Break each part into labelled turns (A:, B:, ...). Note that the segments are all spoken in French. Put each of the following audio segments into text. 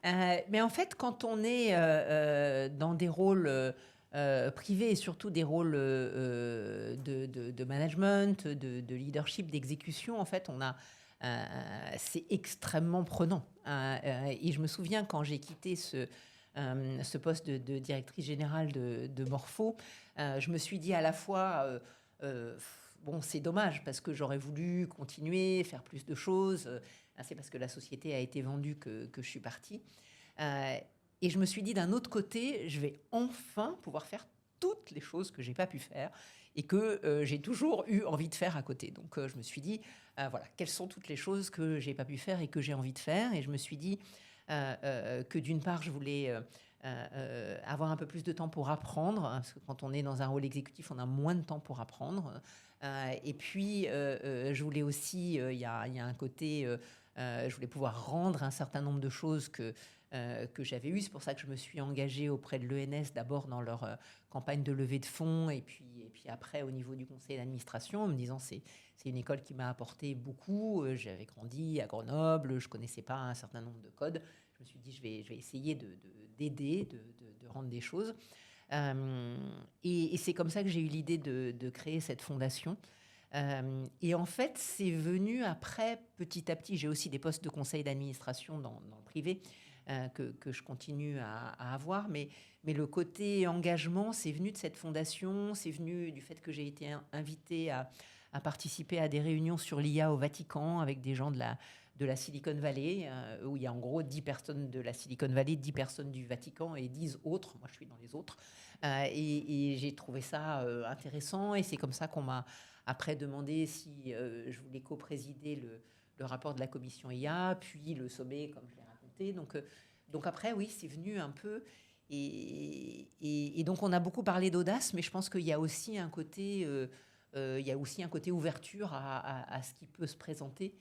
A: Mais en fait, quand on est dans des rôles privés et surtout des rôles de management, de leadership, d'exécution, en fait, c'est extrêmement prenant. Et je me souviens quand j'ai quitté ce poste de directrice générale de Morpho, je me suis dit à la fois, bon, c'est dommage parce que j'aurais voulu continuer, faire plus de choses. C'est parce que la société a été vendue que je suis partie. Euh, et je me suis dit, d'un autre côté, je vais enfin pouvoir faire toutes les choses que j'ai pas pu faire et que j'ai toujours eu envie de faire à côté. Donc je me suis dit, voilà, quelles sont toutes les choses que j'ai pas pu faire et que j'ai envie de faire. Et je me suis dit que d'une part, je voulais avoir un peu plus de temps pour apprendre, hein, parce que quand on est dans un rôle exécutif, on a moins de temps pour apprendre. Et puis, je voulais aussi, il y a un côté, je voulais pouvoir rendre un certain nombre de choses que j'avais eues. C'est pour ça que je me suis engagée auprès de l'ENS, d'abord dans leur campagne de levée de fonds, et puis après au niveau du conseil d'administration, en me disant c'est une école qui m'a apporté beaucoup. J'avais grandi à Grenoble, je connaissais pas un certain nombre de codes. Je me suis dit, je vais essayer d'aider, de rendre des choses. Et c'est comme ça que j'ai eu l'idée de créer cette fondation. Et en fait, c'est venu après, petit à petit. J'ai aussi des postes de conseil d'administration dans le privé que je continue à avoir. Mais le côté engagement, c'est venu de cette fondation, c'est venu du fait que j'ai été invitée à participer à des réunions sur l'IA au Vatican avec des gens de la Silicon Valley, où il y a en gros 10 personnes de la Silicon Valley, 10 personnes du Vatican et 10 autres. Moi, je suis dans les autres. Et j'ai trouvé ça intéressant. Et c'est comme ça qu'on m'a après demandé si je voulais co-présider le rapport de la commission IA, puis le sommet, comme je l'ai raconté. Donc après, oui, c'est venu un peu. Et donc, on a beaucoup parlé d'audace, mais je pense qu'il y a aussi un côté, il y a aussi un côté ouverture à ce qui peut se présenter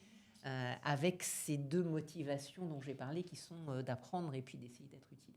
A: avec ces deux motivations dont j'ai parlé, qui sont d'apprendre et puis d'essayer d'être utile.